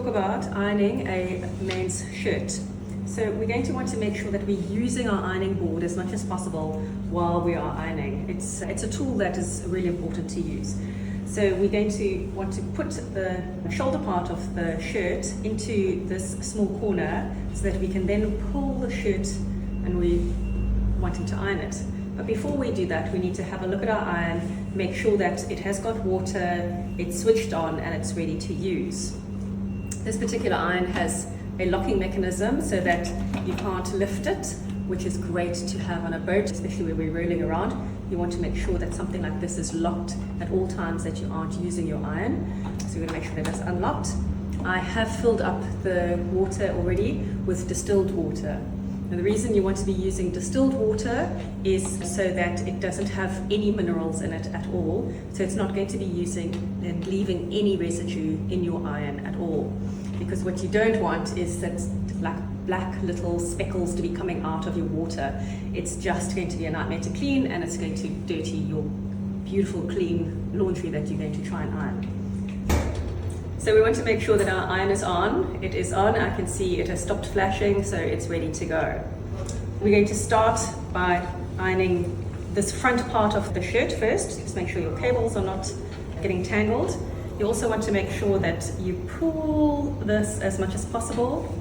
talk about ironing a men's shirt. So we're going to want to make sure that we're using our ironing board as much as possible while we are ironing. It's a tool that is really important to use. So we're going to want to put the shoulder part of the shirt into this small corner so that we can then pull the shirt and we're wanting to iron it. But before we do that, we need to have a look at our iron, make sure that it has got water, it's switched on and it's ready to use. This particular iron has a locking mechanism so that you can't lift it, which is great to have on a boat, especially when we're rolling around. You want to make sure that something like this is locked at all times that you aren't using your iron. So we're going to make sure that it's unlocked. I have filled up the water already with distilled water. Now the reason you want to be using distilled water is so that it doesn't have any minerals in it at all. So it's not going to be using and leaving any residue in your iron at all. Because what you don't want is that like black little speckles to be coming out of your water. It's just going to be a nightmare to clean and it's going to dirty your beautiful clean laundry that you're going to try and iron. So we want to make sure that our iron is on. It is on. I can see it has stopped flashing, so it's ready to go. We're going to start by ironing this front part of the shirt first. Just make sure your cables are not getting tangled. You also want to make sure that you pull this as much as possible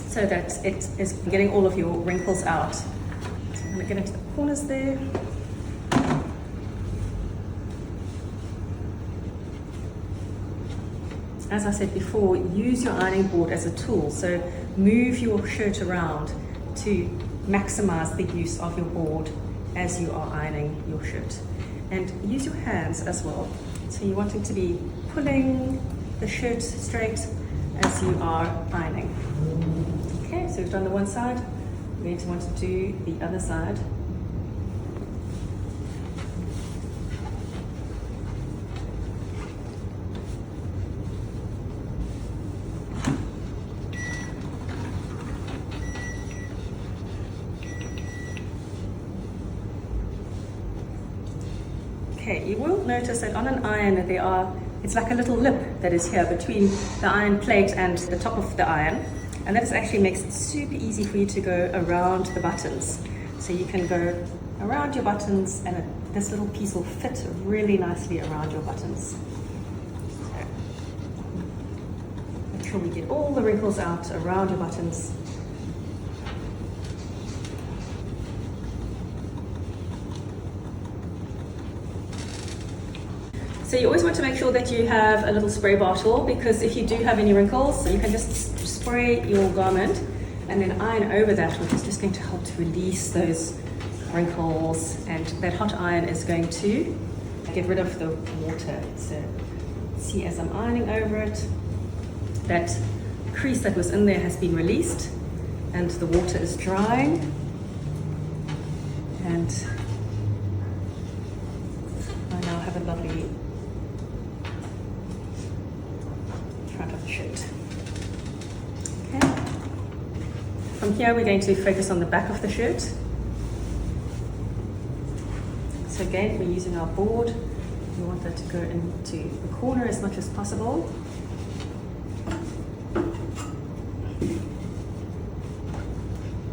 so that it is getting all of your wrinkles out. So I'm going to get into the corners there. As I said before, use your ironing board as a tool. So move your shirt around to maximize the use of your board as you are ironing your shirt. And use your hands as well. So you're wanting to be pulling the shirt straight as you are ironing. Okay, so we've done the one side. We're going to want to do the other side. Okay, you will notice that on an iron it's like a little lip that is here between the iron plate and the top of the iron, and that actually makes it super easy for you to go around the buttons. So you can go around your buttons and this little piece will fit really nicely around your buttons. So make sure we get all the wrinkles out around your buttons. So you always want to make sure that you have a little spray bottle, because if you do have any wrinkles, you can just spray your garment and then iron over that, which is just going to help to release those wrinkles, and that hot iron is going to get rid of the water. So see, as I'm ironing over it, that crease that was in there has been released and the water is drying, and I now have a lovely front of the shirt. Okay. From here we're going to focus on the back of the shirt. So again, we're using our board. We want that to go into the corner as much as possible.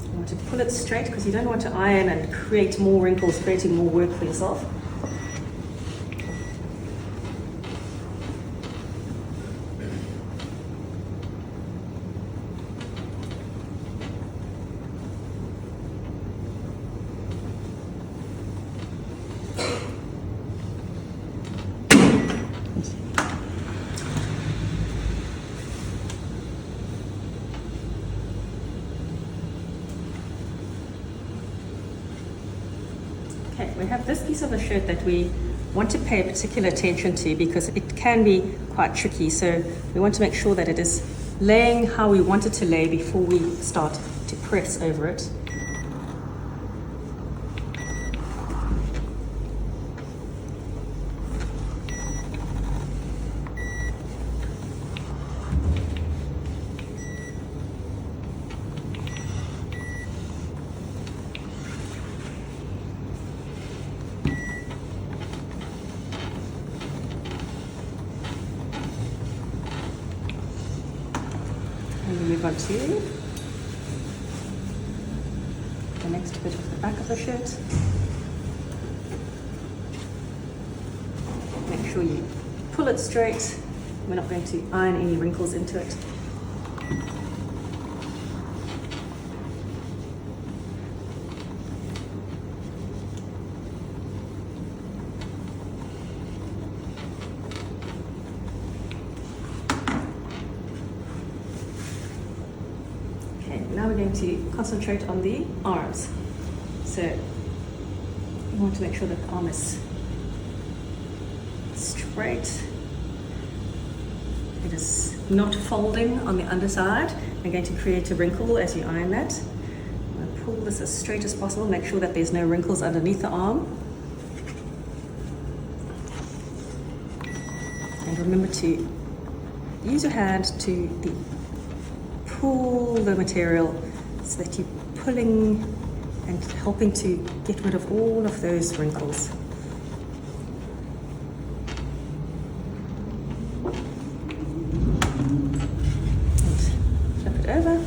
You want to pull it straight because you don't want to iron and create more wrinkles, creating more work for yourself. Okay, we have this piece of the shirt that we want to pay particular attention to because it can be quite tricky. So we want to make sure that it is laying how we want it to lay before we start to press over it. we move on to the next bit of the back of the shirt. Make sure you pull it straight. We're not going to iron any wrinkles into it. Now we're going to concentrate on the arms. So you want to make sure that the arm is straight. It is not folding on the underside. You're going to create a wrinkle as you iron that. I'm going to pull this as straight as possible. Make sure that there's no wrinkles underneath the arm. And remember to use your hand to pull the material so that you're pulling and helping to get rid of all of those wrinkles. And flip it over.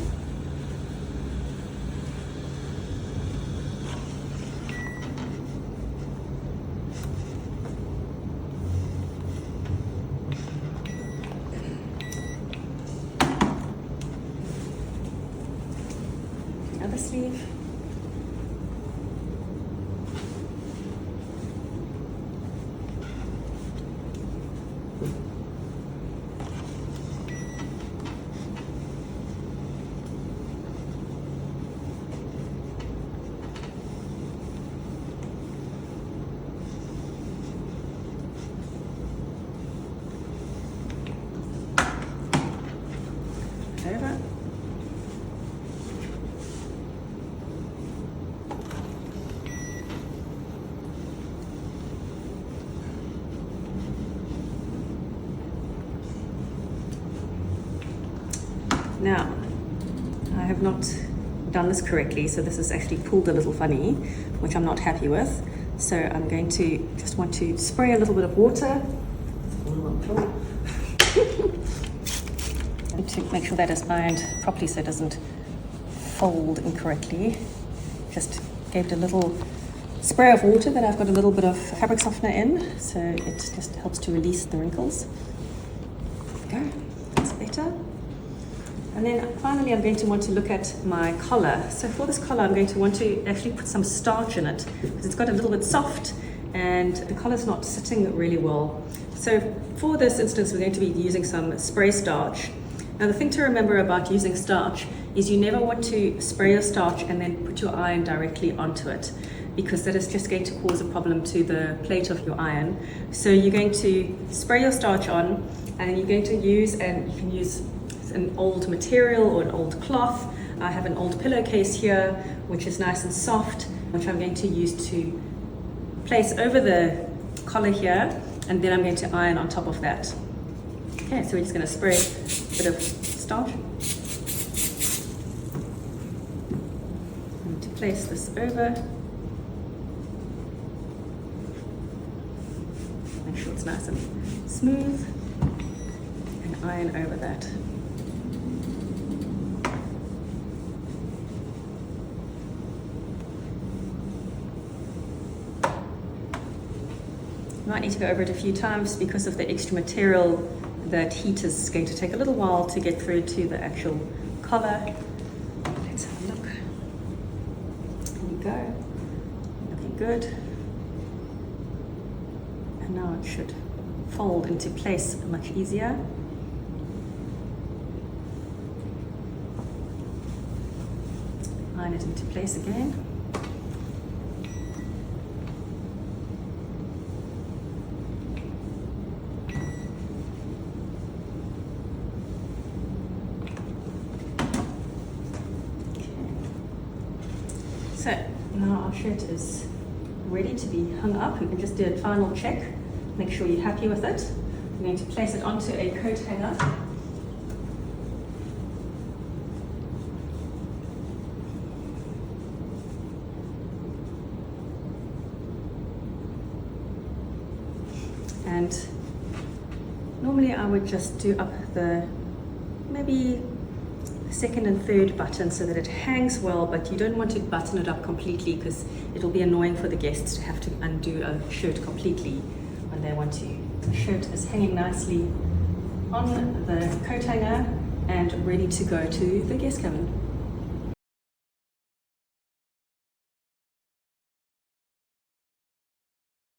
Other sleeve. Over. Now, I have not done this correctly, so this is actually pulled a little funny, which I'm not happy with. So I'm going to just want to spray a little bit of water and to make sure that is ironed properly so it doesn't fold incorrectly. Just gave it a little spray of water that I've got a little bit of fabric softener in, so it just helps to release the wrinkles. There we go, that's better. And then finally I'm going to want to look at my collar. So for this collar I'm going to want to actually put some starch in it because it's got a little bit soft and the collar's not sitting really well. So for this instance we're going to be using some spray starch. Now the thing to remember about using starch is you never want to spray your starch and then put your iron directly onto it, because that is just going to cause a problem to the plate of your iron. So you're going to spray your starch on and you're going to use, and you can use an old material or an old cloth. I have an old pillowcase here which is nice and soft, which I'm going to use to place over the collar here, and then I'm going to iron on top of that. Okay, so we're just going to spray a bit of starch and to place this over. Make sure it's nice and smooth and iron over that. You might need to go over it a few times because of the extra material. That heat is going to take a little while to get through to the actual collar. Let's have a look. There we go. Looking good. And now it should fold into place much easier. Iron it into place again. So now our shirt is ready to be hung up. You can just do a final check, make sure you're happy with it. I'm going to place it onto a coat hanger. And normally I would just do up the maybe second and third button so that it hangs well, but you don't want to button it up completely because it'll be annoying for the guests to have to undo a shirt completely when they want to. The shirt is hanging nicely on the coat hanger and ready to go to the guest cabin.